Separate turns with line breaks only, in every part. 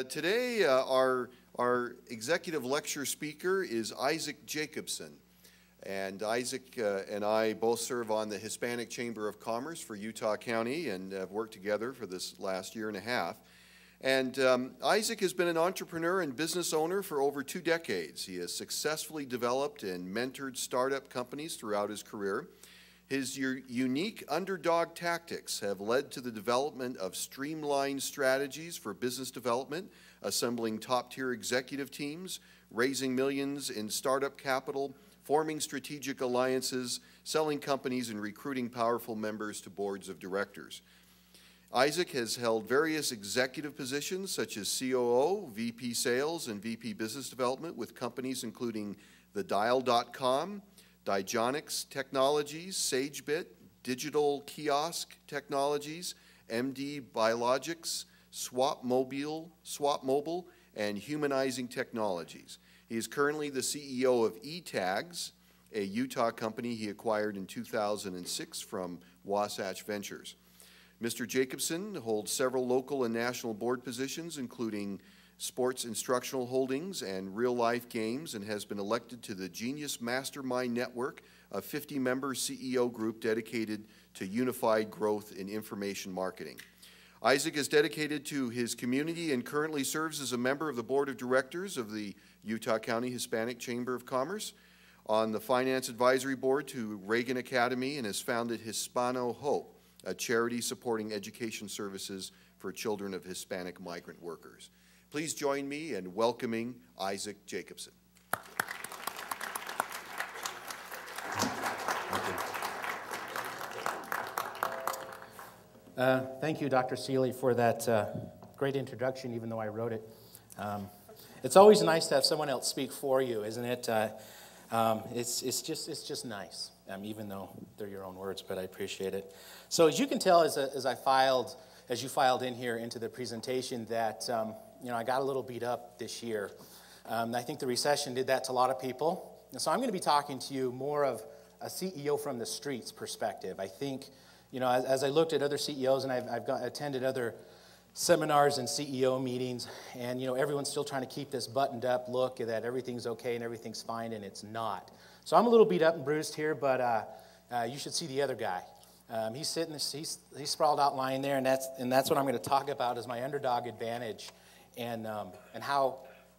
Today, our executive lecture speaker is Isaac Jacobson. And Isaac and I both serve on the Hispanic Chamber of Commerce for Utah County and have worked together for this last year and a half. And Isaac has been an entrepreneur and business owner for over 2 decades. He has successfully developed and mentored startup companies throughout his career. His unique underdog tactics have led to the development of streamlined strategies for business development, assembling top-tier executive teams, raising millions in startup capital, forming strategic alliances, selling companies, and recruiting powerful members to boards of directors. Isaac has held various executive positions such as COO, VP Sales, and VP Business Development with companies including the Dial.com, Digonix Technologies, SageBit, Digital Kiosk Technologies, MD Biologics, Swap Mobile, and Humanizing Technologies. He is currently the CEO of Etags, a Utah company he acquired in 2006 from Wasatch Ventures. Mr. Jacobson holds several local and national board positions, including Sports Instructional Holdings and Real Life Games, and has been elected to the Genius Mastermind Network, a 50-member CEO group dedicated to unified growth in information marketing. Isaac is dedicated to his community and currently serves as a member of the board of directors of the Utah County Hispanic Chamber of Commerce, on the Finance Advisory Board to Reagan Academy, and has founded Hispano Hope, a charity supporting education services for children of Hispanic migrant workers. Please join me in welcoming Isaac Jacobson.
Thank you, Dr. Seeley, for that great introduction, even though I wrote it. It's always nice to have someone else speak for you, isn't it? It's just nice, even though they're your own words, but I appreciate it. So as you can tell, as you filed in here into the presentation, that I got a little beat up this year. I think the recession did that to a lot of people. And so I'm going to be talking to you more of a CEO from the streets perspective. I think, as I looked at other CEOs, and I've attended other seminars and CEO meetings, and everyone's still trying to keep this buttoned up look that everything's okay and everything's fine, and it's not. So I'm a little beat up and bruised here, but you should see the other guy. He's sitting, he's sprawled out lying there, and that's what I'm going to talk about is my underdog advantage, and how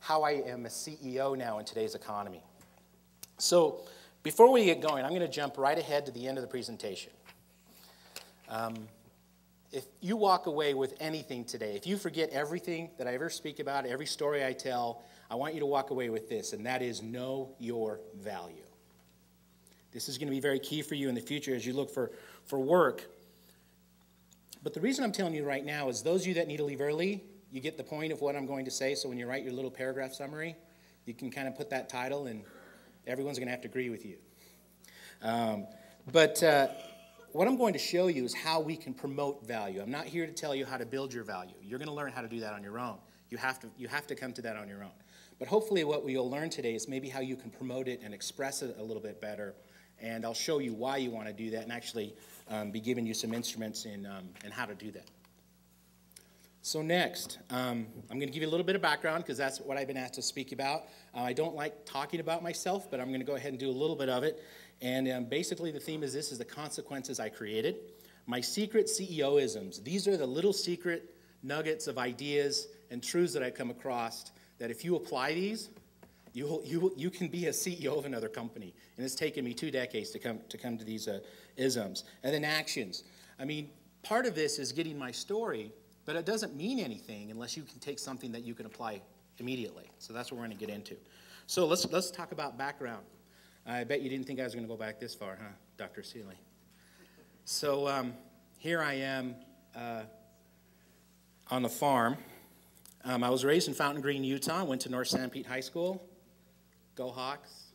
I am a CEO now in today's economy. So before we get going, I'm going to jump right ahead to the end of the presentation. If you walk away with anything today, if you forget everything that I ever speak about, every story I tell, I want you to walk away with this, and that is know your value. This is going to be very key for you in the future as you look for work. But the reason I'm telling you right now is those of you that need to leave early, you get the point of what I'm going to say, so when you write your little paragraph summary, you can kind of put that title, and everyone's going to have to agree with you. What I'm going to show you is how we can promote value. I'm not here to tell you how to build your value. You're going to learn how to do that on your own. You have to come to that on your own. But hopefully what we'll learn today is maybe how you can promote it and express it a little bit better. And I'll show you why you want to do that and actually be giving you some instruments in how to do that. So next, I'm going to give you a little bit of background because that's what I've been asked to speak about. I don't like talking about myself, but I'm going to go ahead and do a little bit of it. And basically the theme is this is the consequences I created. My secret CEO-isms. These are the little secret nuggets of ideas and truths that I come across that if you apply these, you can be a CEO of another company. And it's taken me 2 decades to come to these isms. And then actions. I mean, part of this is getting my story, but it doesn't mean anything unless you can take something that you can apply immediately. So that's what we're going to get into. So let's talk about background. I bet you didn't think I was going to go back this far, huh, Dr. Seeley? So here I am on the farm. I was raised in Fountain Green, Utah. Went to North Sanpete High School. Go Hawks.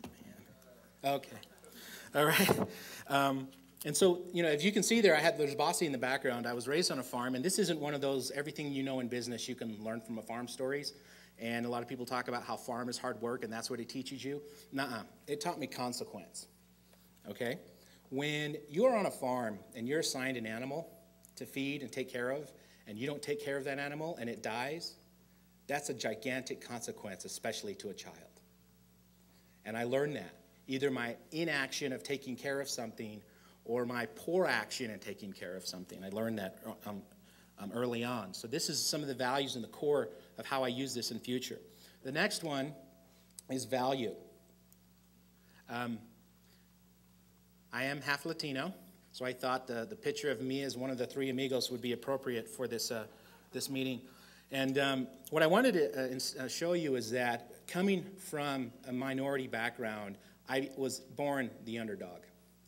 Oh, man. Okay. All right. And so, as you can see there's Bossy in the background. I was raised on a farm, and this isn't one of those everything you know in business you can learn from a farm stories. And a lot of people talk about how farm is hard work, and that's what it teaches you. Nuh-uh. It taught me consequence. Okay? When you're on a farm and you're assigned an animal to feed and take care of, and you don't take care of that animal and it dies, that's a gigantic consequence, especially to a child. And I learned that. Either my inaction of taking care of something or my poor action in taking care of something. I learned that early on. So this is some of the values in the core of how I use this in future. The next one is value. I am half Latino, so I thought the picture of me as one of the three amigos would be appropriate for this meeting. And what I wanted to show you is that coming from a minority background, I was born the underdog.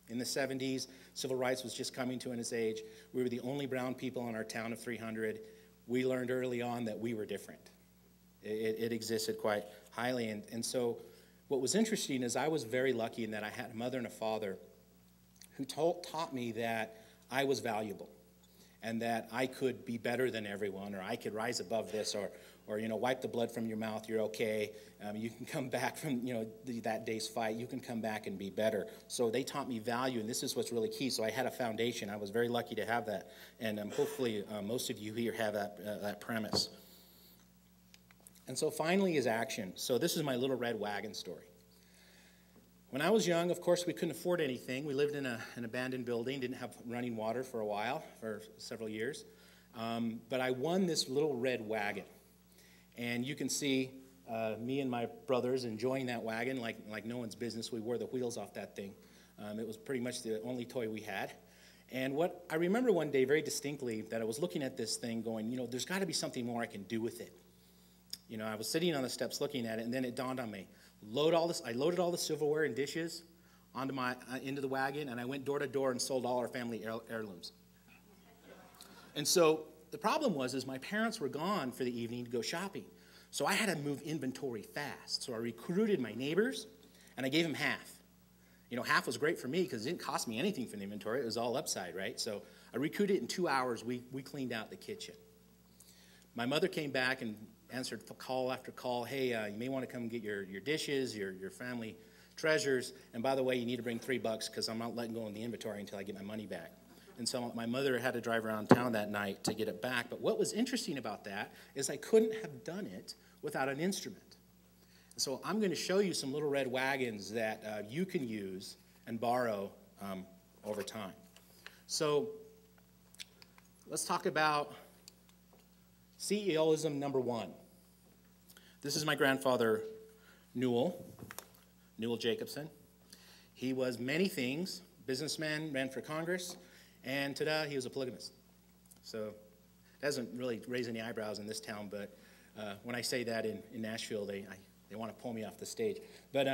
In the 70s, civil rights was just coming to its age. We were the only brown people in our town of 300. We learned early on that we were different. It existed quite highly. And so what was interesting is I was very lucky in that I had a mother and a father who taught me that I was valuable and that I could be better than everyone, or I could rise above this, or wipe the blood from your mouth, you're okay. You can come back from, that day's fight. You can come back and be better. So they taught me value, and this is what's really key. So I had a foundation. I was very lucky to have that, and hopefully most of you here have that premise. And so finally is action. So this is my little red wagon story. When I was young, of course, we couldn't afford anything. We lived in an abandoned building, didn't have running water for a while, for several years. But I won this little red wagon. And you can see me and my brothers enjoying that wagon like no one's business. We wore the wheels off that thing. It was pretty much the only toy we had. And what I remember one day very distinctly that I was looking at this thing going, there's got to be something more I can do with it. I was sitting on the steps looking at it, and then it dawned on me. I loaded all the silverware and dishes into the wagon, and I went door to door and sold all our family heirlooms. And so the problem was my parents were gone for the evening to go shopping. So I had to move inventory fast. So I recruited my neighbors, and I gave them half. Half was great for me because it didn't cost me anything for the inventory. It was all upside, right? So I recruited it in 2 hours. We cleaned out the kitchen. My mother came back and answered call after call. Hey, you may want to come get your dishes, your family treasures. And by the way, you need to bring $3 because I'm not letting go of the inventory until I get my money back. And so my mother had to drive around town that night to get it back. But what was interesting about that is I couldn't have done it without an instrument. So I'm going to show you some little red wagons that you can use and borrow over time. So let's talk about CEOism number one. This is my grandfather, Newell Jacobson. He was many things. Businessman, ran for Congress, and ta-da, he was a polygamist. So it doesn't really raise any eyebrows in this town, but when I say that in Nashville, they want to pull me off the stage. But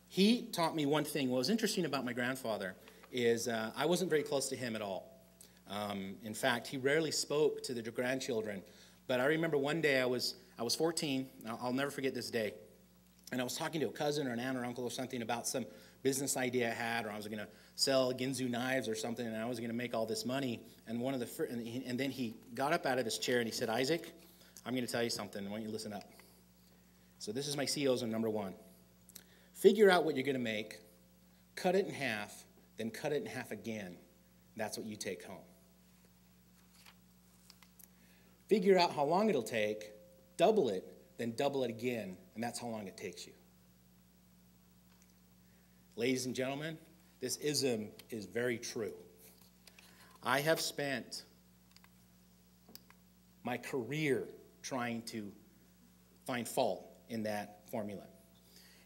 he taught me one thing. What was interesting about my grandfather is I wasn't very close to him at all. In fact, he rarely spoke to the grandchildren. But I remember one day I was 14. I'll never forget this day. And I was talking to a cousin or an aunt or uncle or something about some business idea I had, or I was going to sell Ginzu knives or something, and I was going to make all this money. And and then he got up out of his chair and he said, "Isaac, I'm going to tell you something. I want you to listen up." So this is my CEOism number one. Figure out what you're going to make, cut it in half, then cut it in half again. That's what you take home. Figure out how long it'll take, double it, then double it again, and that's how long it takes you. Ladies and gentlemen, this ism is very true. I have spent my career trying to find fault in that formula.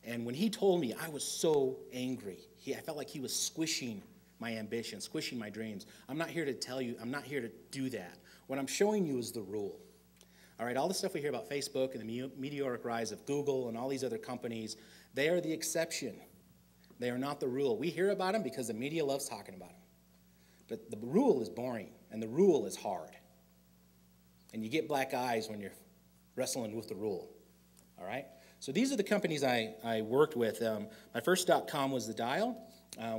And when he told me, I was so angry. I felt like he was squishing my ambition, squishing my dreams. I'm not here to tell you, I'm not here to do that. What I'm showing you is the rule. All right, all the stuff we hear about Facebook and the meteoric rise of Google and all these other companies, they are the exception. They are not the rule. We hear about them because the media loves talking about them. But the rule is boring, and the rule is hard. And you get black eyes when you're wrestling with the rule. All right? So these are the companies I worked with. My first .com was the Dial.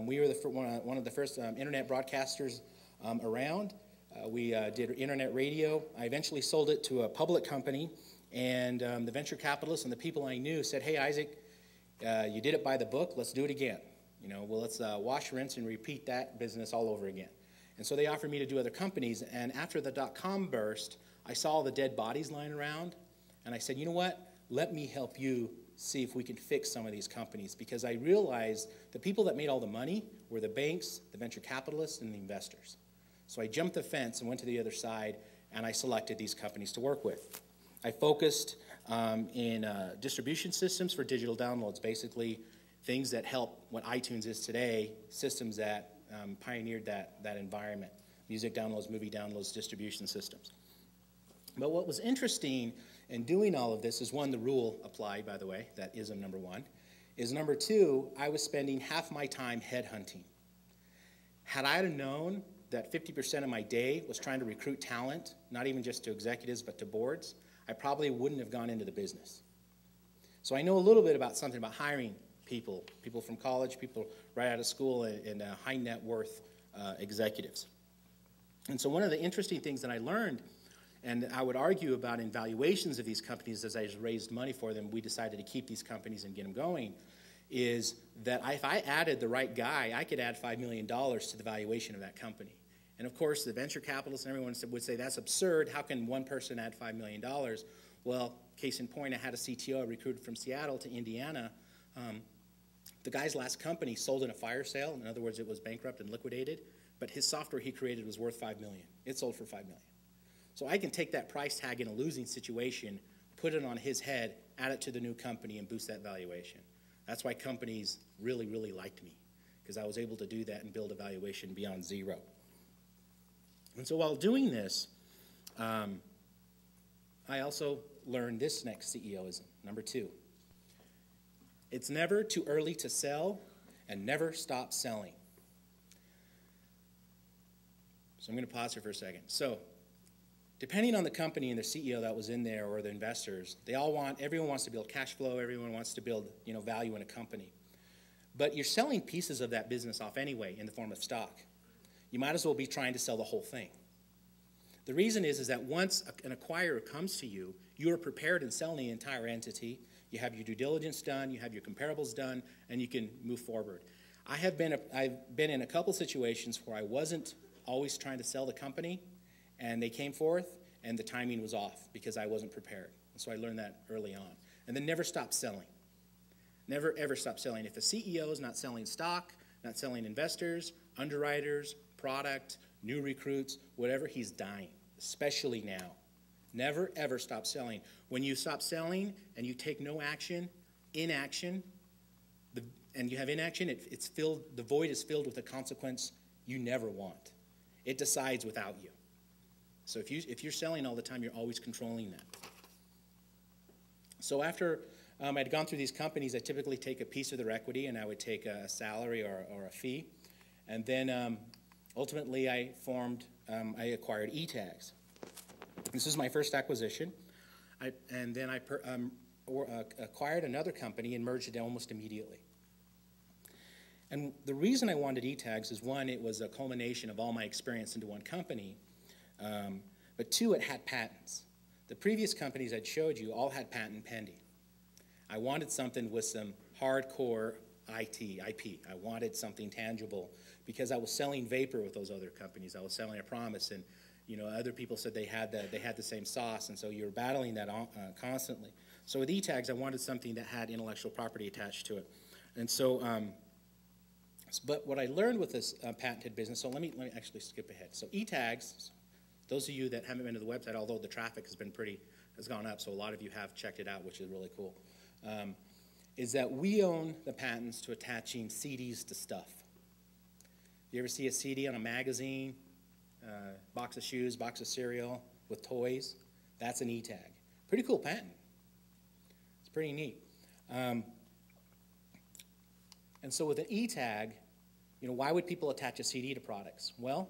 We were one of the first internet broadcasters around. We did internet radio. I eventually sold it to a public company, and the venture capitalists and the people I knew said, "Hey, Isaac, you did it by the book. Let's do it again. Let's wash, rinse, and repeat that business all over again." And so they offered me to do other companies. And after the dot-com burst, I saw all the dead bodies lying around. And I said, you know what? Let me help you see if we can fix some of these companies. Because I realized the people that made all the money were the banks, the venture capitalists, and the investors. So I jumped the fence and went to the other side, and I selected these companies to work with. I focused in distribution systems for digital downloads, basically things that help what iTunes is today, systems that pioneered that environment, music downloads, movie downloads, distribution systems. But what was interesting in doing all of this is, one, the rule applied, by the way, that ism number one, is number two, I was spending half my time headhunting. Had I known that 50% of my day was trying to recruit talent, not even just to executives but to boards, I probably wouldn't have gone into the business. So I know a little bit about something about hiring people from college, people right out of school, and high net worth executives. And so one of the interesting things that I learned, and I would argue about in valuations of these companies as I raised money for them, we decided to keep these companies and get them going, is that if I added the right guy, I could add $5 million to the valuation of that company. And of course, the venture capitalists and everyone would say, that's absurd. How can one person add $5 million? Well, case in point, I had a CTO I recruited from Seattle to Indiana. The guy's last company sold in a fire sale. In other words, it was bankrupt and liquidated. But his software he created was worth $5 million. It sold for $5 million. So I can take that price tag in a losing situation, put it on his head, add it to the new company, and boost that valuation. That's why companies really, really liked me, because I was able to do that and build a valuation beyond zero. And so while doing this, I also learned this next CEOism, number two. It's never too early to sell, and never stop selling. So I'm going to pause here for a second. So depending on the company and the CEO that was in there or the investors, everyone wants to build cash flow, everyone wants to build value in a company. But you're selling pieces of that business off anyway in the form of stock. You might as well be trying to sell the whole thing. The reason is that once an acquirer comes to you, you are prepared in selling the entire entity. You have your due diligence done, you have your comparables done, and you can move forward. I've been in a couple situations where I wasn't always trying to sell the company, and they came forth, and the timing was off because I wasn't prepared. And so I learned that early on. And then never stop selling. Never, ever stop selling. If a CEO is not selling stock, not selling investors, underwriters, product, new recruits, whatever, he's dying, especially now. Never, ever stop selling. When you stop selling and you take no action, inaction, and you have inaction, the void is filled with a consequence you never want. It decides without you. So if you're selling all the time, you're always controlling that. So after I'd gone through these companies, I typically take a piece of their equity, and I would take a salary or a fee. And then ultimately I acquired Etags. This is my first acquisition. And then I acquired another company and merged it almost immediately. And the reason I wanted Etags is, one, it was a culmination of all my experience into one company. But two, it had patents. The previous companies I'd showed you all had patent pending. I wanted something with some hardcore IP. I wanted something tangible because I was selling vapor with those other companies. I was selling a promise, and other people said they had the same sauce, and so you were battling that constantly. So with Etags, I wanted something that had intellectual property attached to it. And so, but what I learned with this patented business, so let me actually skip ahead. So Etags, those of you that haven't been to the website, although the traffic has gone up, so a lot of you have checked it out, which is really cool, is that we own the patents to attaching CDs to stuff. You ever see a CD on a magazine, box of shoes, box of cereal with toys? That's an E-tag. Pretty cool patent. It's pretty neat. And so with an E-tag, why would people attach a CD to products? Well,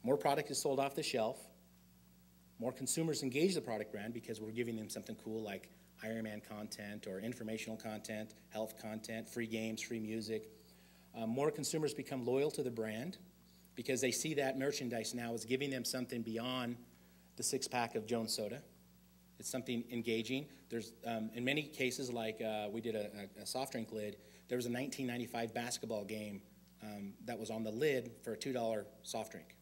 more product is sold off the shelf. More consumers engage the product brand because we're giving them something cool like Ironman content or informational content, health content, free games, free music. More consumers become loyal to the brand because they see that merchandise now as giving them something beyond the six-pack of Jones Soda. It's something engaging. There's, in many cases, like we did a soft drink lid, there was a 1995 basketball game that was on the lid for a $2 soft drink.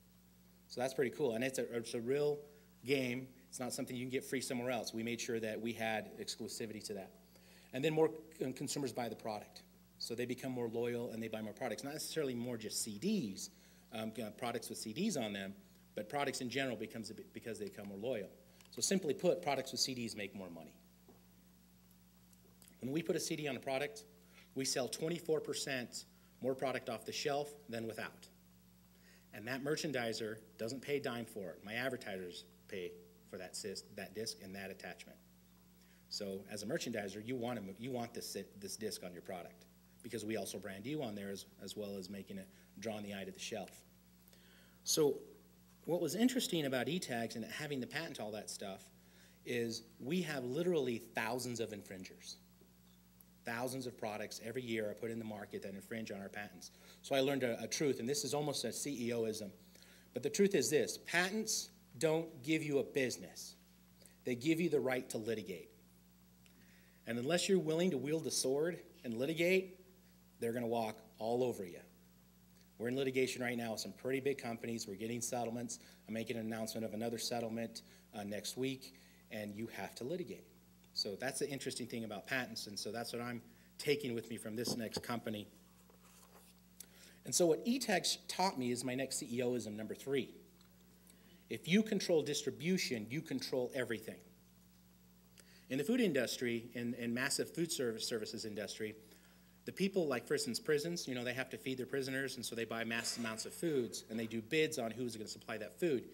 So that's pretty cool, and it's a real game. It's not something you can get free somewhere else. We made sure that we had exclusivity to that. And then more consumers buy the product. So they become more loyal and they buy more products. Not necessarily more just CDs, products with CDs on them, but products in general because they become more loyal. So simply put, products with CDs make more money. When we put a CD on a product, we sell 24% more product off the shelf than without. And that merchandiser doesn't pay a dime for it. My advertisers pay for that disc and that attachment. So as a merchandiser, you want this disc on your product because we also brand you on there as well as making it drawing the eye to the shelf. So what was interesting about Etags and having the patent all that stuff is we have literally thousands of infringers. Thousands of products every year are put in the market that infringe on our patents. So I learned a truth, and this is almost a CEO-ism. But the truth is this: patents don't give you a business. They give you the right to litigate. And unless you're willing to wield the sword and litigate, they're going to walk all over you. We're in litigation right now with some pretty big companies. We're getting settlements. I'm making an announcement of another settlement next week, and you have to litigate. So that's the interesting thing about patents, and so that's what I'm taking with me from this next company. And so what Etags taught me is my next CEO-ism, number 3. If you control distribution, you control everything. In the food industry, in massive food services industry, the people, like for instance prisons, they have to feed their prisoners, and so they buy massive amounts of foods, and they do bids on who's going to supply that food.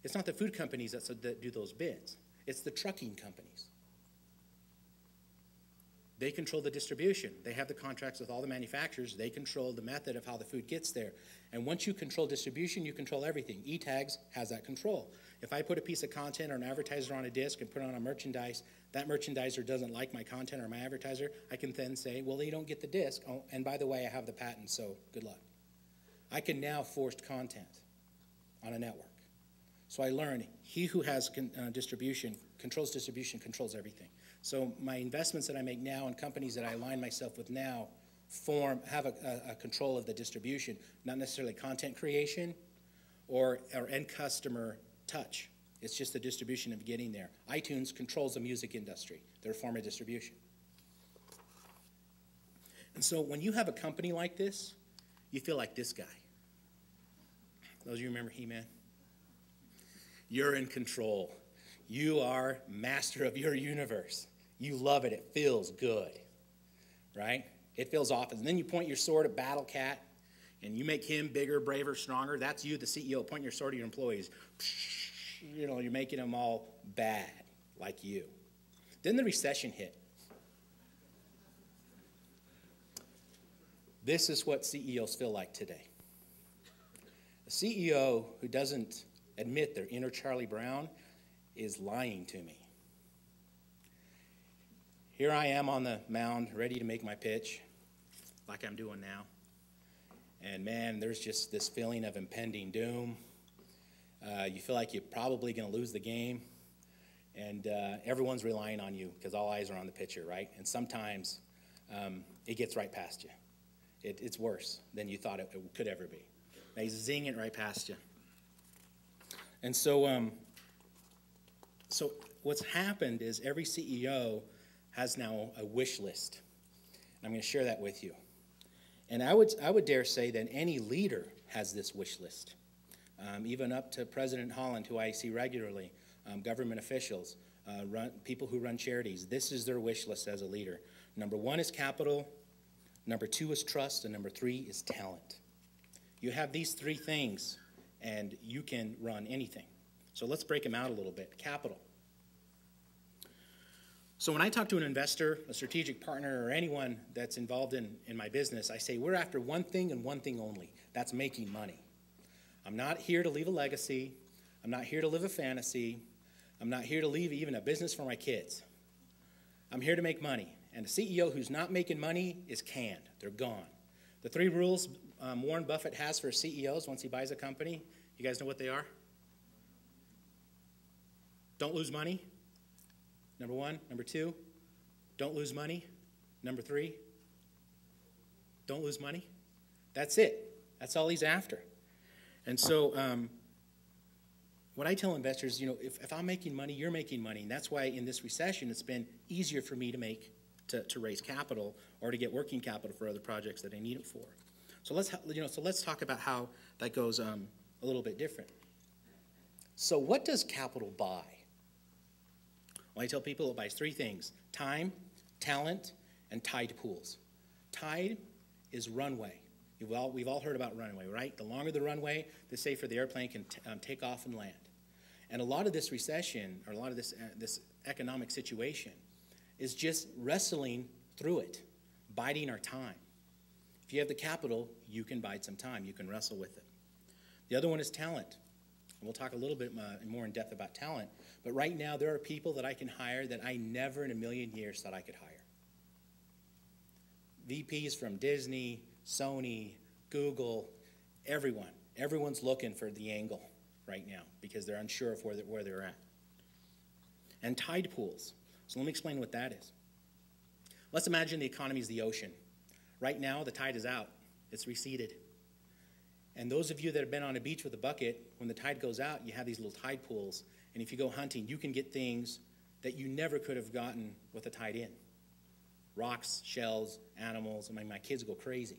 It's not the food companies that do those bids. It's the trucking companies. They control the distribution. They have the contracts with all the manufacturers. They control the method of how the food gets there. And once you control distribution, you control everything. Etags has that control. If I put a piece of content or an advertiser on a disc and put it on a merchandise, that merchandiser doesn't like my content or my advertiser, I can then say, well, you don't get the disc. Oh, and by the way, I have the patent, so good luck. I can now force content on a network. So I learned he who has distribution, controls everything. So my investments that I make now and companies that I align myself with now have a control of the distribution, not necessarily content creation or end customer touch. It's just the distribution of getting there. iTunes controls the music industry. They're a form of distribution. And so when you have a company like this, you feel like this guy. Those of you remember He-Man? You're in control. You are master of your universe. You love it. It feels good, right? It feels awesome. And then you point your sword at Battle Cat, and you make him bigger, braver, stronger. That's you, the CEO. Point your sword at your employees. You're making them all bad, like you. Then the recession hit. This is what CEOs feel like today. A CEO who doesn't admit their inner Charlie Brown is lying to me. Here I am on the mound, ready to make my pitch, like I'm doing now. And man, there's just this feeling of impending doom. You feel like you're probably going to lose the game. And everyone's relying on you because all eyes are on the pitcher, right? And sometimes it gets right past you. It's worse than you thought it could ever be. They zing it right past you. And so what's happened is every CEO has now a wish list. And I'm going to share that with you. And I would dare say that any leader has this wish list, even up to President Holland, who I see regularly, government officials, people who run charities. This is their wish list as a leader. Number 1 is capital, number 2 is trust, and number 3 is talent. You have these 3 things, and you can run anything. So let's break them out a little bit. Capital. So when I talk to an investor, a strategic partner, or anyone that's involved in my business, I say we're after one thing and one thing only. That's making money. I'm not here to leave a legacy. I'm not here to live a fantasy. I'm not here to leave even a business for my kids. I'm here to make money. And a CEO who's not making money is canned. They're gone. The 3 rules Warren Buffett has for CEOs once he buys a company, you guys know what they are? Don't lose money. Number 1. Number 2, don't lose money. Number 3, don't lose money. That's it. That's all he's after. And so what I tell investors, if I'm making money, you're making money. And that's why in this recession, it's been easier for me to raise capital or to get working capital for other projects that I need it for. So let's talk about how that goes a little bit different. So what does capital buy? Well, I tell people it buys three things: time, talent, and tide pools. Tide is runway. We've all heard about runway, right? The longer the runway, the safer the airplane can take off and land. And a lot of this recession, or a lot of this economic situation, is just wrestling through it, biding our time. If you have the capital, you can bide some time. You can wrestle with it. The other one is talent. And we'll talk a little bit more in depth about talent. But right now, there are people that I can hire that I never in a million years thought I could hire. VPs from Disney, Sony, Google, everyone. Everyone's looking for the angle right now because they're unsure of where they're at. And tide pools. So let me explain what that is. Let's imagine the economy is the ocean. Right now, the tide is out. It's receded. And those of you that have been on a beach with a bucket, when the tide goes out, you have these little tide pools. And if you go hunting, you can get things that you never could have gotten with the tide in. Rocks, shells, animals. I mean, my kids go crazy.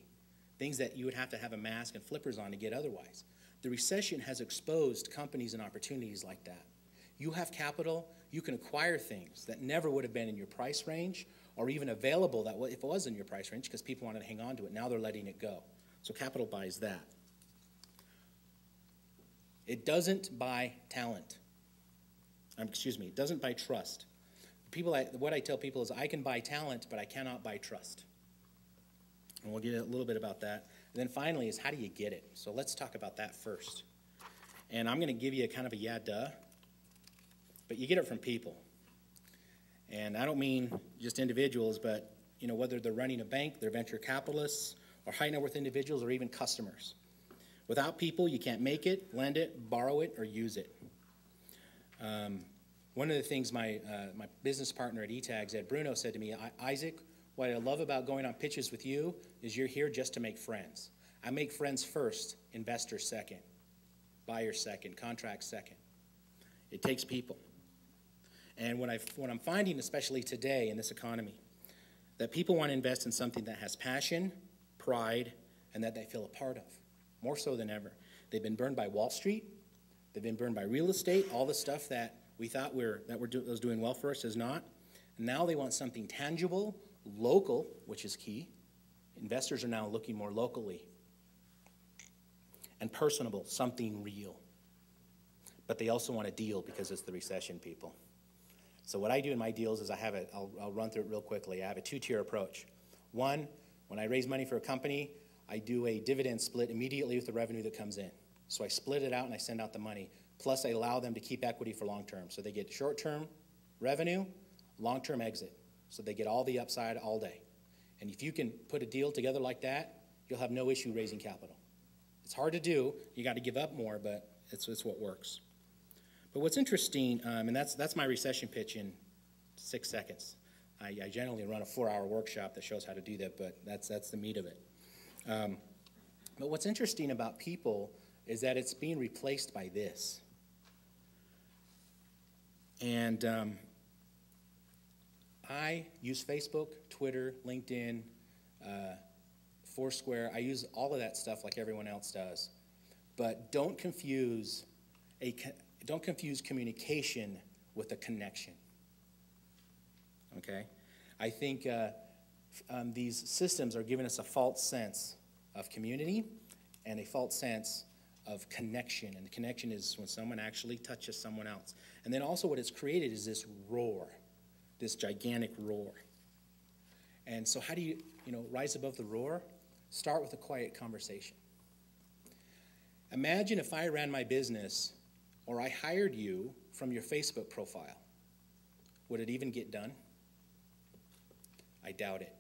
Things that you would have to have a mask and flippers on to get otherwise. The recession has exposed companies and opportunities like that. You have capital, you can acquire things that never would have been in your price range or even available if it was in your price range because people wanted to hang on to it. Now they're letting it go. So capital buys that. It doesn't buy talent. It doesn't buy trust. What I tell people is I can buy talent, but I cannot buy trust. And we'll get a little bit about that. And then finally is how do you get it? So let's talk about that first. And I'm going to give you a kind of a yeah, duh, but you get it from people. And I don't mean just individuals, but whether they're running a bank, they're venture capitalists, or high net worth individuals, or even customers. Without people, you can't make it, lend it, borrow it, or use it. One of the things my business partner at Etags, Ed Bruno, said to me, Isaac, what I love about going on pitches with you is you're here just to make friends. I make friends first, investors second, buyers second, contracts second. It takes people. And what I'm finding, especially today in this economy, that people want to invest in something that has passion, pride, and that they feel a part of, more so than ever. They've been burned by Wall Street. They've been burned by real estate, all the stuff that we thought was doing well for us is not. And now they want something tangible, local, which is key. Investors are now looking more locally. And personable, something real. But they also want a deal because it's the recession, people. So what I do in my deals is I'll run through it real quickly. I have a two-tier approach. One, when I raise money for a company, I do a dividend split immediately with the revenue that comes in. So I split it out and I send out the money. Plus I allow them to keep equity for long term. So they get short-term revenue, long-term exit. So they get all the upside all day. And if you can put a deal together like that, you'll have no issue raising capital. It's hard to do. You got to give up more, but it's what works. But what's interesting, and that's my recession pitch in 6 seconds. I generally run a 4-hour workshop that shows how to do that, but that's the meat of it. But what's interesting about people is that it's being replaced by this. And I use Facebook, Twitter, LinkedIn, Foursquare. I use all of that stuff like everyone else does. But don't confuse communication with a connection. Okay? I think these systems are giving us a false sense of community and a false sense of connection. And the connection is when someone actually touches someone else. And then also what it's created is this roar, this gigantic roar. And so how do you rise above the roar? Start with a quiet conversation. Imagine if I ran my business or I hired you from your Facebook profile. Would it even get done? I doubt it.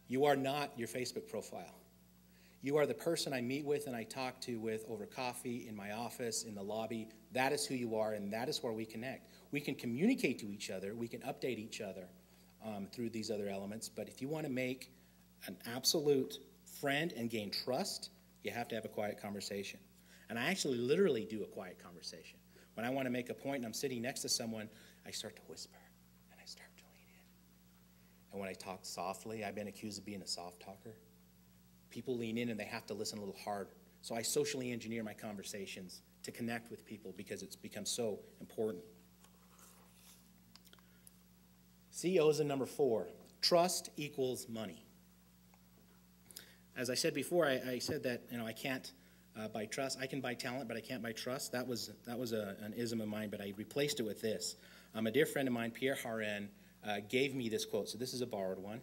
You are not your Facebook profile. You are the person I meet with and I talk to with over coffee, in my office, in the lobby. That is who you are, and that is where we connect. We can communicate to each other. We can update each other through these other elements. But if you want to make an absolute friend and gain trust, You have to have a quiet conversation. And I actually literally do a quiet conversation. When I want to make a point and I'm sitting next to someone, I start to whisper and I start to lean in. And when I talk softly, I've been accused of being a soft talker. People lean in and they have to listen a little hard. So I socially engineer my conversations to connect with people because it's become so important. CEOs in number 4, trust equals money. As I said before, I said that I can't buy trust. I can buy talent, but I can't buy trust. That was an ism of mine, but I replaced it with this. A dear friend of mine, Pierre Harin, gave me this quote. So this is a borrowed one,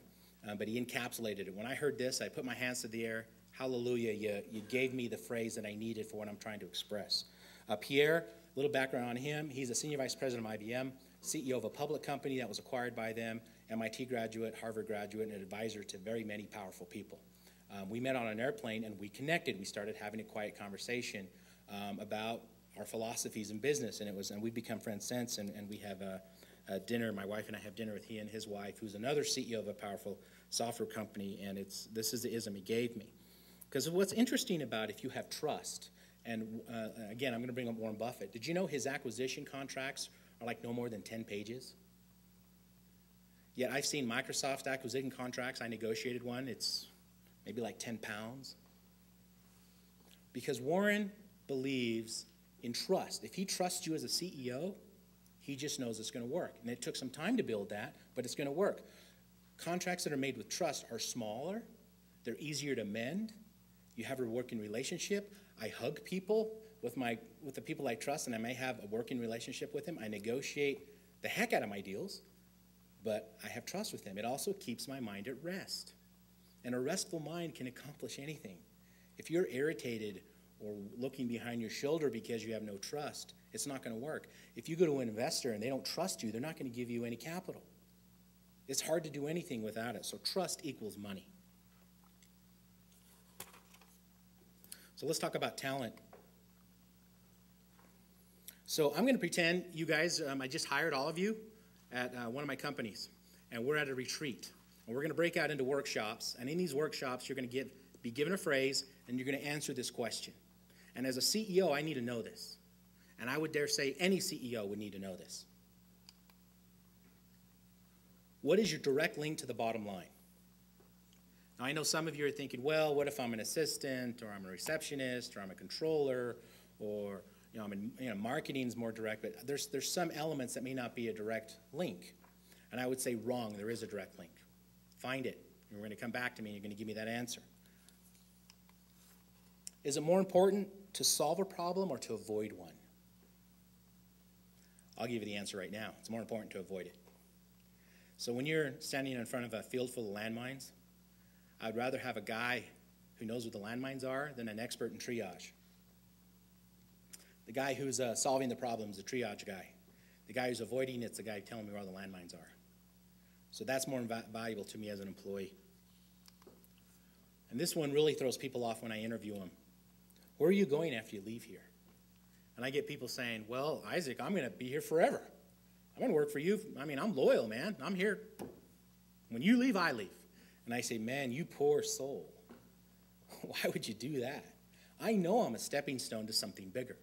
but he encapsulated it. When I heard this, I put my hands to the air. Hallelujah, you gave me the phrase that I needed for what I'm trying to express. Pierre, a little background on him. He's a senior vice president of IBM, CEO of a public company that was acquired by them, MIT graduate, Harvard graduate, and an advisor to very many powerful people. We met on an airplane and we connected. We started having a quiet conversation about our philosophies in business, and we've become friends since. And we have a dinner. My wife and I have dinner with he and his wife, who's another CEO of a powerful software company. And this is the ism he gave me, because what's interesting about if you have trust. And again, I'm going to bring up Warren Buffett. Did you know his acquisition contracts are like no more than 10 pages? Yet I've seen Microsoft's acquisition contracts. I negotiated one. It's maybe like 10 pounds. Because Warren believes in trust. If he trusts you as a CEO, he just knows it's going to work. And it took some time to build that, but it's going to work. Contracts that are made with trust are smaller. They're easier to mend. You have a working relationship. I hug people with the people I trust, and I may have a working relationship with them. I negotiate the heck out of my deals, but I have trust with them. It also keeps my mind at rest. And a restful mind can accomplish anything. If you're irritated or looking behind your shoulder because you have no trust, it's not going to work. If you go to an investor and they don't trust you, they're not going to give you any capital. It's hard to do anything without it. So trust equals money. So let's talk about talent. So I'm going to pretend you guys, I just hired all of you at one of my companies, and we're at a retreat. And we're going to break out into workshops, and in these workshops, you're going to be given a phrase, and you're going to answer this question. And as a CEO, I need to know this. And I would dare say any CEO would need to know this. What is your direct link to the bottom line? Now, I know some of you are thinking, well, what if I'm an assistant, or I'm a receptionist, or I'm a controller, or marketing is more direct, but there's some elements that may not be a direct link. And I would say wrong, there is a direct link. Find it. You're going to come back to me and you're going to give me that answer. Is it more important to solve a problem or to avoid one? I'll give you the answer right now. It's more important to avoid it. So when you're standing in front of a field full of landmines, I'd rather have a guy who knows what the landmines are than an expert in triage. The guy who's solving the problem is the triage guy. The guy who's avoiding it's the guy telling me where all the landmines are. So that's more valuable to me as an employee. And this one really throws people off when I interview them. Where are you going after you leave here? And I get people saying, well, Isaac, I'm going to be here forever. I'm going to work for you. I mean, I'm loyal, man. I'm here. When you leave, I leave. And I say, man, you poor soul. Why would you do that? I know I'm a stepping stone to something bigger.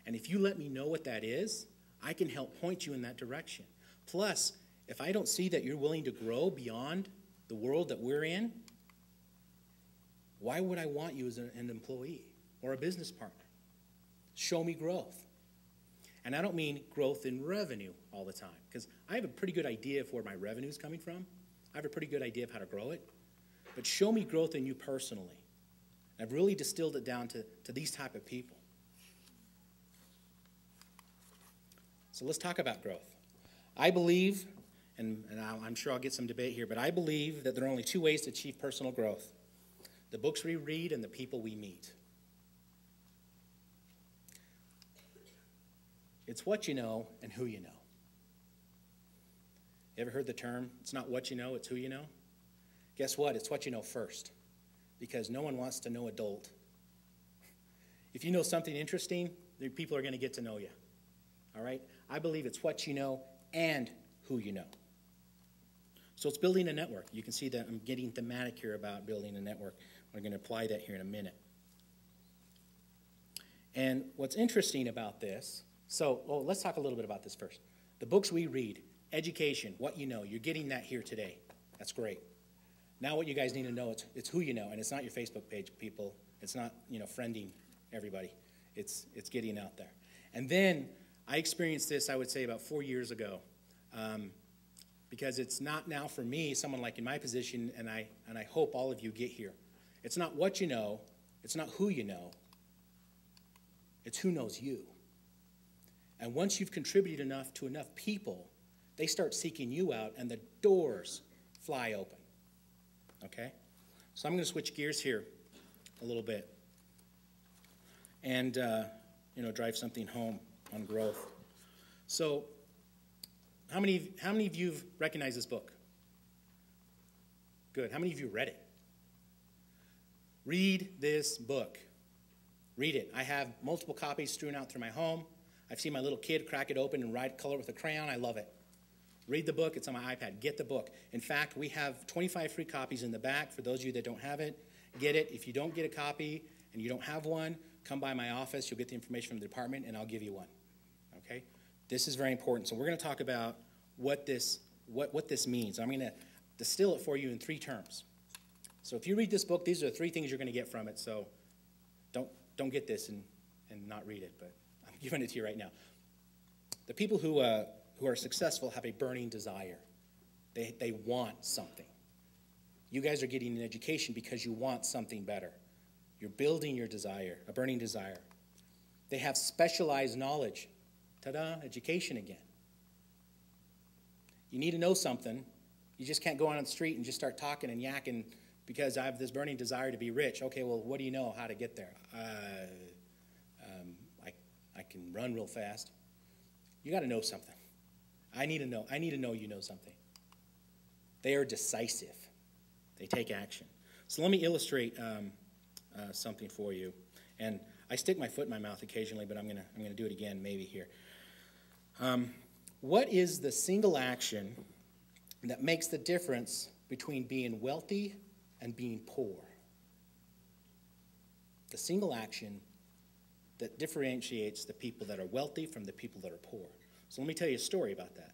And if you let me know what that is, I can help point you in that direction. Plus, if I don't see that you're willing to grow beyond the world that we're in, why would I want you as an employee or a business partner? Show me growth. And I don't mean growth in revenue all the time, because I have a pretty good idea of where my revenue is coming from. I have a pretty good idea of how to grow it. But show me growth in you personally. I've really distilled it down to these type of people. So let's talk about growth. I believe, and I'm sure I'll get some debate here, but I believe that there are only two ways to achieve personal growth: the books we read and the people we meet. It's what you know and who you know. You ever heard the term, it's not what you know, it's who you know? Guess what? It's what you know first, because no one wants to know a dolt. If you know something interesting, the people are going to get to know you. All right? I believe it's what you know and who you know. So it's building a network. You can see that I'm getting thematic here about building a network. We're going to apply that here in a minute. And what's interesting about this, let's talk a little bit about this first. The books we read, education, what you know, you're getting that here today. That's great. Now what you guys need to know, it's who you know, and it's not your Facebook page, people. It's not, friending everybody. It's getting out there. And then I experienced this, I would say, about 4 years ago, because it's not now for me, someone like in my position, and I hope all of you get here. It's not what you know, it's not who you know, it's who knows you. And once you've contributed enough to enough people, they start seeking you out, and the doors fly open. Okay? So I'm going to switch gears here a little bit and, drive something home on growth. So how many of you recognize this book? Good. How many of you read it? Read this book. Read it. I have multiple copies strewn out through my home. I've seen my little kid crack it open and write color with a crayon. I love it. Read the book. It's on my iPad. Get the book. In fact, we have 25 free copies in the back. For those of you that don't have it, get it. If you don't get a copy and you don't have one, come by my office. You'll get the information from the department, and I'll give you one. Okay? This is very important. So we're going to talk about what this means. I'm going to distill it for you in 3 terms. So if you read this book, these are the 3 things you're going to get from it. So don't get this and not read it, but I'm giving it to you right now. The people who are successful have a burning desire. They want something. You guys are getting an education because you want something better. You're building your desire, a burning desire. They have specialized knowledge. Ta-da, education again. You need to know something. You just can't go on the street and just start talking and yakking because I have this burning desire to be rich. Okay, well, what do you know how to get there? I can run real fast. You got to know something. I need to know you know something. They are decisive. They take action. So let me illustrate something for you. And I stick my foot in my mouth occasionally, but I'm gonna do it again maybe here. What is the single action that makes the difference between being wealthy and being poor? The single action that differentiates the people that are wealthy from the people that are poor. So let me tell you a story about that.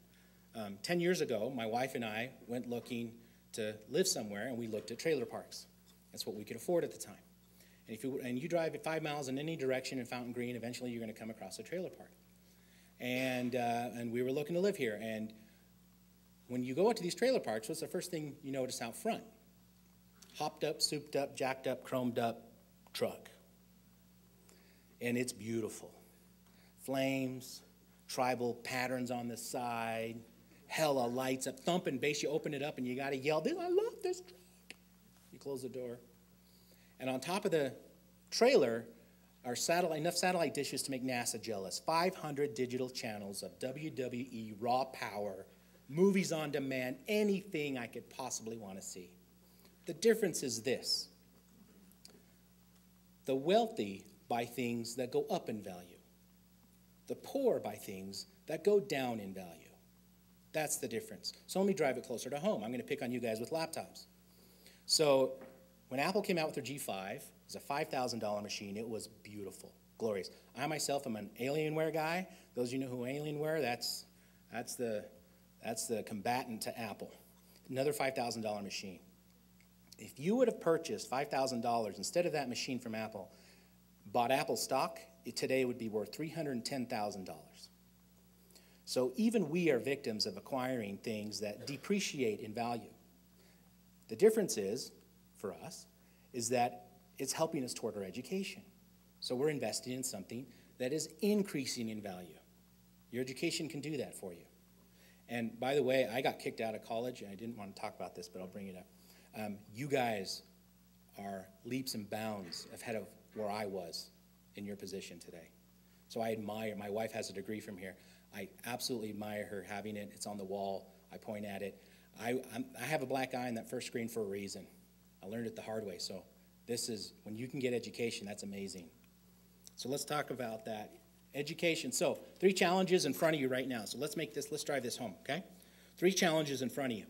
10 years ago, my wife and I went looking to live somewhere, and we looked at trailer parks. That's what we could afford at the time. And you drive 5 miles in any direction in Fountain Green, eventually you're going to come across a trailer park. And we were looking to live here. And when you go out to these trailer parks, what's the first thing you notice out front? Hopped up, souped up, jacked up, chromed up truck. And it's beautiful. Flames, tribal patterns on the side, hella lights up, thumping bass. You open it up and you got to yell, I love this truck. You close the door. And on top of the trailer are enough satellite dishes to make NASA jealous. 500 digital channels of WWE, raw power, movies on demand, anything I could possibly want to see. The difference is this. The wealthy buy things that go up in value. The poor buy things that go down in value. That's the difference. So let me drive it closer to home. I'm going to pick on you guys with laptops. So when Apple came out with their G5, it was a $5,000 machine. It was beautiful, glorious. I myself am an Alienware guy. Those of you know who Alienware, that's the combatant to Apple. Another $5,000 machine. If you would have purchased $5,000 instead of that machine from Apple, bought Apple stock, it today would be worth $310,000. So even we are victims of acquiring things that depreciate in value. The difference is, for us, is that it's helping us toward our education. So we're investing in something that is increasing in value. Your education can do that for you. And by the way, I got kicked out of college, and I didn't want to talk about this, but I'll bring it up. You guys are leaps and bounds ahead of where I was in your position today. So I admire, my wife has a degree from here. I absolutely admire her having it. It's on the wall. I point at it. I have a black eye on that first screen for a reason. I learned it the hard way. So this is, when you can get education, that's amazing. So let's talk about that. Education. So 3 challenges in front of you right now. So let's drive this home, okay? 3 challenges in front of you.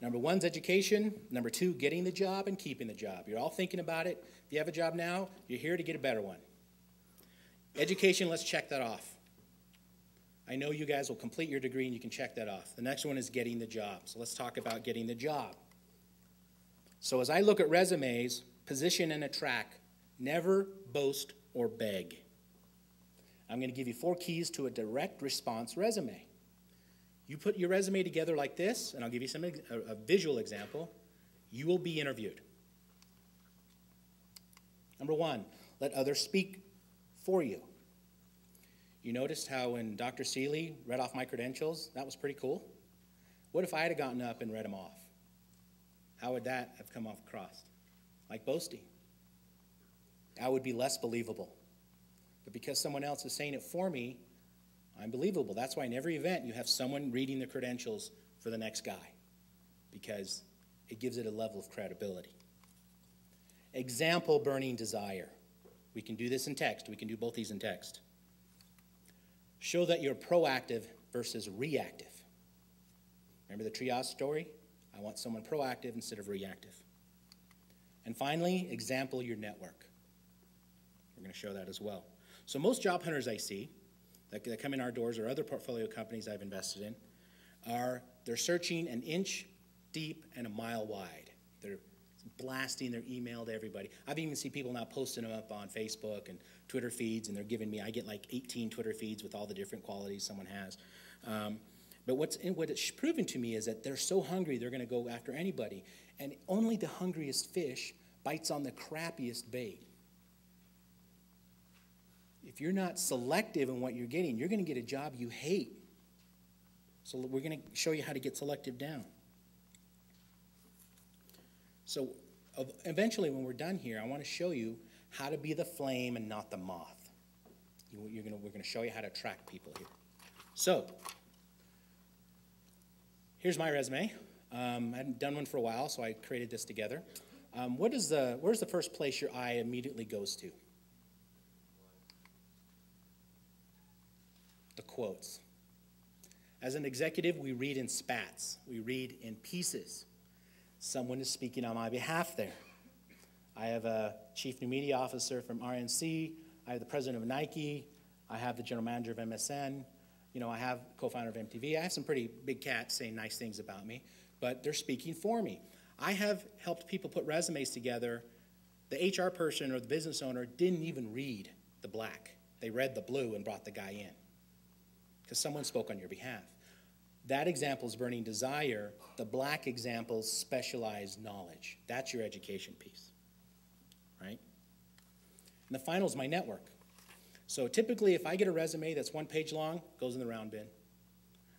Number 1 is education. Number 2, getting the job and keeping the job. You're all thinking about it. If you have a job now, you're here to get a better one. Education, let's check that off. I know you guys will complete your degree and you can check that off. The next one is getting the job. So let's talk about getting the job. So as I look at resumes, position and attract, never boast or beg. I'm going to give you 4 keys to a direct response resume. You put your resume together like this, and I'll give you a visual example. You will be interviewed. Number 1, let others speak for you. You noticed how when Dr. Seeley read off my credentials, that was pretty cool. What if I had gotten up and read them off? How would that have come off across? Like boasting. I would be less believable. But because someone else is saying it for me, I'm believable. That's why in every event you have someone reading the credentials for the next guy, because it gives it a level of credibility. Example, burning desire. We can do this in text. We can do both these in text. Show that you're proactive versus reactive. Remember the triage story? I want someone proactive instead of reactive. And finally, example, your network. We're going to show that as well. So most job hunters I see that come in our doors, or other portfolio companies I've invested in, they're searching an inch deep and a mile wide. They're blasting their email to everybody. I've even seen people now posting them up on Facebook and Twitter feeds, and they're giving me, I get like 18 Twitter feeds with all the different qualities someone has. But what it's proven to me is that they're so hungry they're going to go after anybody, and only the hungriest fish bites on the crappiest bait. If you're not selective in what you're getting, you're going to get a job you hate. So we're going to show you how to get selective down. So eventually when we're done here, I want to show you how to be the flame and not the moth. We're going to show you how to attract people here. So here's my resume. I hadn't done one for a while, so I created this together. Where's the first place your eye immediately goes to? The quotes. As an executive, we read in spats. We read in pieces. Someone is speaking on my behalf there. I have a chief new media officer from RNC. I have the president of Nike. I have the general manager of MSN. I have co-founder of MTV. I have some pretty big cats saying nice things about me, but they're speaking for me. I have helped people put resumes together. The HR person or the business owner didn't even read the black. They read the blue and brought the guy in because someone spoke on your behalf. That example is burning desire. The black example is specialized knowledge. That's your education piece, right? And the final is my network. So typically, if I get a resume that's 1 page long, it goes in the round bin.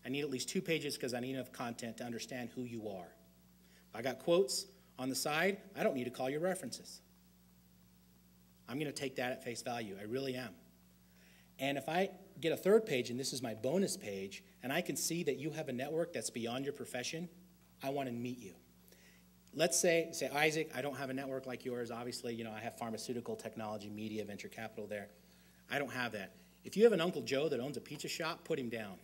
I need at least 2 pages because I need enough content to understand who you are. If I got quotes on the side, I don't need to call your references. I'm going to take that at face value. I really am. And if I get a 3rd page, and this is my bonus page, and I can see that you have a network that's beyond your profession, I want to meet you. Let's say, Isaac, I don't have a network like yours. Obviously, I have pharmaceutical technology, media, venture capital there. I don't have that. If you have an Uncle Joe that owns a pizza shop, put him down.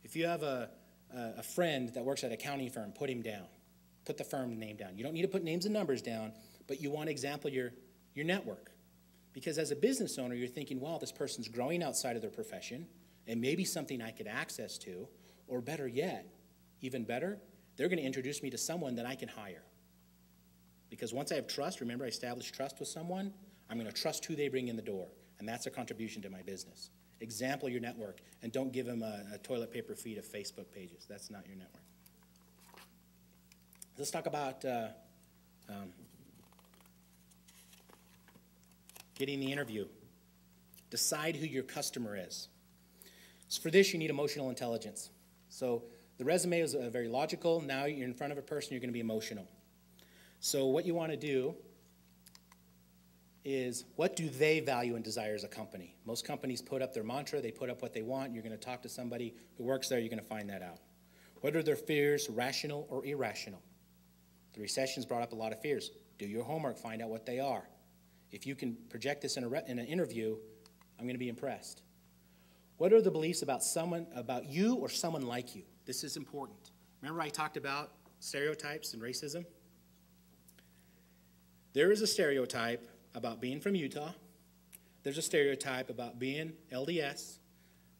If you have a friend that works at an accounting firm, put him down. Put the firm name down. You don't need to put names and numbers down, but you want to example your network. Because as a business owner, you're thinking, wow, this person's growing outside of their profession, and maybe something I could access to, or better yet, even better, they're going to introduce me to someone that I can hire. Because once I have trust, remember I established trust with someone, I'm going to trust who they bring in the door, and that's a contribution to my business. Example your network, and don't give them a toilet paper feed of Facebook pages. That's not your network. Let's talk about getting the interview. Decide who your customer is. So for this, you need emotional intelligence. So the resume is very logical. Now you're in front of a person, you're going to be emotional. So what you want to do is, what do they value and desire as a company? Most companies put up their mantra, they put up what they want. You're going to talk to somebody who works there, you're going to find that out. What are their fears, rational or irrational? The recession's brought up a lot of fears. Do your homework, find out what they are. If you can project this in an interview, I'm going to be impressed. What are the beliefs about you or someone like you? This is important. Remember I talked about stereotypes and racism? There is a stereotype about being from Utah, there's a stereotype about being LDS,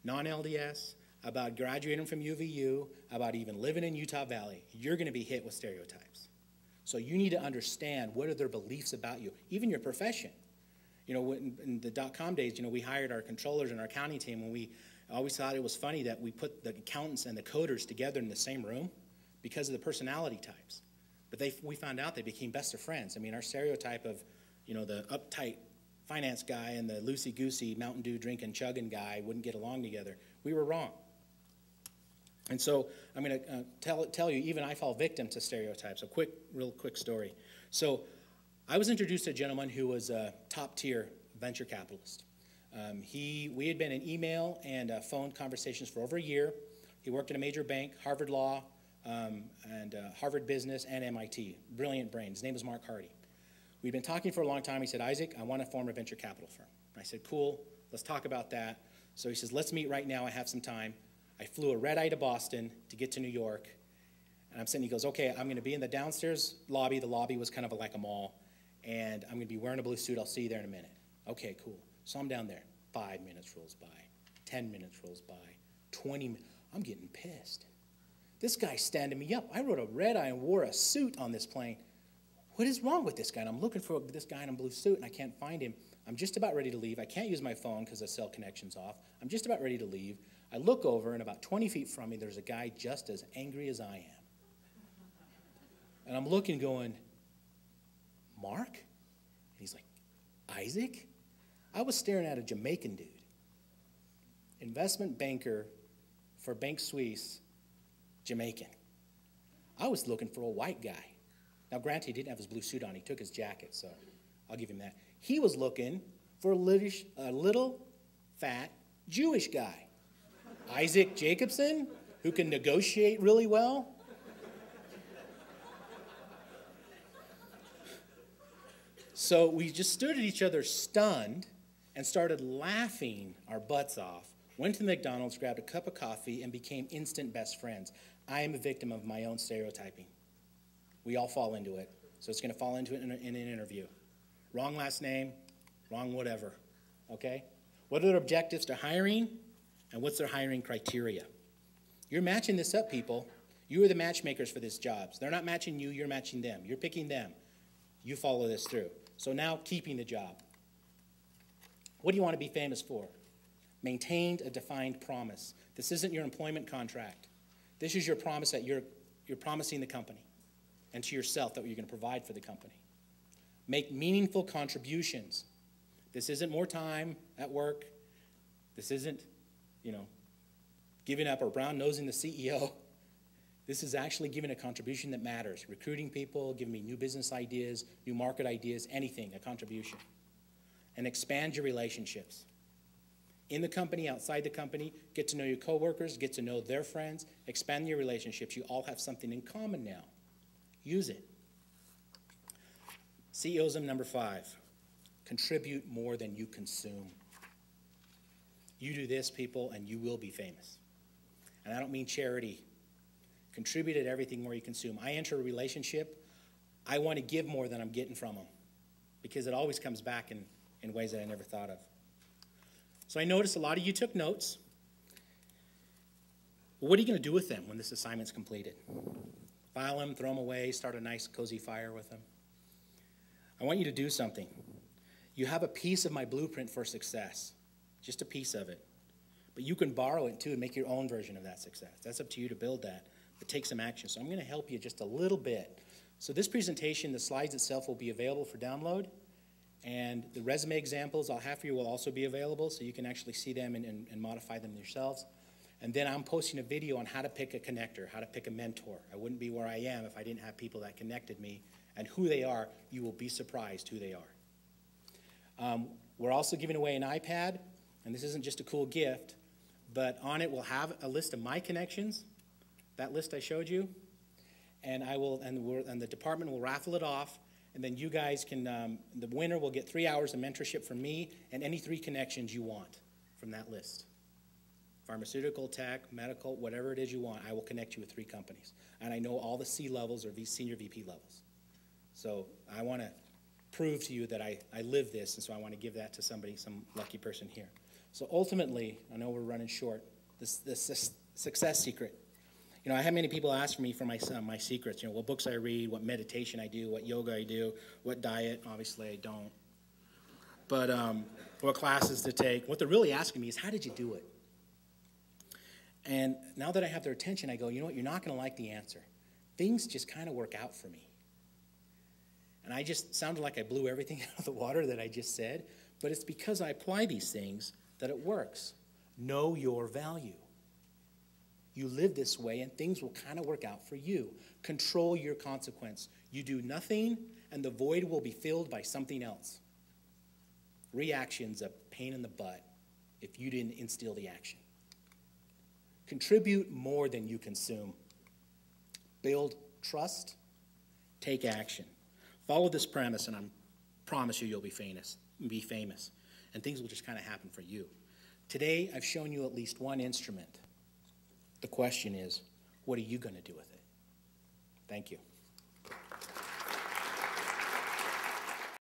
non-LDS, about graduating from UVU, about even living in Utah Valley. You're going to be hit with stereotypes. So you need to understand what are their beliefs about you, even your profession. You know, in the .com days, you know, we hired our controllers and our accounting team, and we always thought it was funny that we put the accountants and the coders together in the same room because of the personality types. But we found out they became best of friends. I mean, our stereotype of, you know, the uptight finance guy and the loosey-goosey Mountain Dew drinking, chugging guy wouldn't get along together. We were wrong. And so I'm going to tell you, even I fall victim to stereotypes. A real quick story. So I was introduced to a gentleman who was a top-tier venture capitalist. We had been in email and phone conversations for over a year. He worked in a major bank, Harvard Law, and Harvard Business, and MIT. Brilliant brain. His name was Mark Hardy. We'd been talking for a long time. He said, Isaac, I want to form a venture capital firm. I said, cool, let's talk about that. So he says, let's meet right now. I have some time. I flew a red eye to Boston to get to New York. And I'm sitting, he goes, okay, I'm going to be in the downstairs lobby. The lobby was kind of like a mall. And I'm going to be wearing a blue suit. I'll see you there in a minute. Okay, cool. So I'm down there. 5 minutes rolls by. 10 minutes rolls by. 20 minutes. I'm getting pissed. This guy's standing me up. I rode a red eye and wore a suit on this plane. What is wrong with this guy? And I'm looking for this guy in a blue suit, and I can't find him. I'm just about ready to leave. I can't use my phone because the cell connection's off. I'm just about ready to leave. I look over, and about 20 feet from me, there's a guy just as angry as I am. And I'm looking, going, Mark? And he's like, Isaac? I was staring at a Jamaican dude, investment banker for Bank Suisse, Jamaican. I was looking for a white guy. Now, granted, he didn't have his blue suit on. He took his jacket, so I'll give him that. He was looking for a little fat Jewish guy. Isaac Jacobson, who can negotiate really well. So we just stood at each other stunned and started laughing our butts off, went to McDonald's, grabbed a cup of coffee, and became instant best friends. I am a victim of my own stereotyping. We all fall into it. So it's going to fall into it in an interview. Wrong last name, wrong whatever. Okay? What are their objectives to hiring, and what's their hiring criteria? You're matching this up, people. You are the matchmakers for these jobs. They're not matching you, you're matching them. You're picking them. You follow this through. So now, keeping the job. What do you want to be famous for? Maintained a defined promise. This isn't your employment contract. This is your promise that you're promising the company and to yourself that you're going to provide for the company. Make meaningful contributions. This isn't more time at work. This isn't, giving up or brown-nosing the CEO. This is actually giving a contribution that matters. Recruiting people, giving me new business ideas, new market ideas, anything, a contribution. And expand your relationships. In the company, outside the company, get to know your coworkers, get to know their friends, expand your relationships. You all have something in common now. Use it. CEOism number 5, contribute more than you consume. You do this, people, and you will be famous. And I don't mean charity. Contribute at everything more you consume. I enter a relationship, I want to give more than I'm getting from them because it always comes back in ways that I never thought of. So I noticed a lot of you took notes. Well, what are you going to do with them when this assignment's completed? File them, throw them away, start a nice cozy fire with them. I want you to do something. You have a piece of my blueprint for success, just a piece of it. But you can borrow it too and make your own version of that success. That's up to you to build that, but take some action. So I'm going to help you just a little bit. So this presentation, the slides itself will be available for download, and the resume examples I'll have for you will also be available so you can actually see them and modify them yourselves. And then I'm posting a video on how to pick a connector, how to pick a mentor. I wouldn't be where I am if I didn't have people that connected me, and who they are, you will be surprised who they are. We're also giving away an iPad, and this isn't just a cool gift, but on it we'll have a list of my connections, that list I showed you, and the department will raffle it off, and then you guys can, the winner will get 3 hours of mentorship from me and any 3 connections you want from that list. Pharmaceutical, tech, medical, whatever it is you want, I will connect you with 3 companies. And I know all the C levels or these senior VP levels. So I want to prove to you that I live this, and so I want to give that to somebody, some lucky person here. So ultimately, I know we're running short, this success secret. You know, I had many people ask me for my secrets, you know, what books I read, what meditation I do, what yoga I do, what diet, obviously I don't. But what classes to take. What they're really asking me is, how did you do it? And now that I have their attention, I go, you know what, you're not going to like the answer. Things just kind of work out for me. And I just sounded like I blew everything out of the water that I just said, but it's because I apply these things that it works. Know your value. You live this way and things will kind of work out for you. Control your consequence. You do nothing and the void will be filled by something else. Reaction's a pain in the butt if you didn't instill the action. Contribute more than you consume. Build trust. Take action. Follow this premise and I promise you you'll be famous. And things will just kind of happen for you. Today, I've shown you at least one instrument. The question is, what are you going to do with it? Thank you.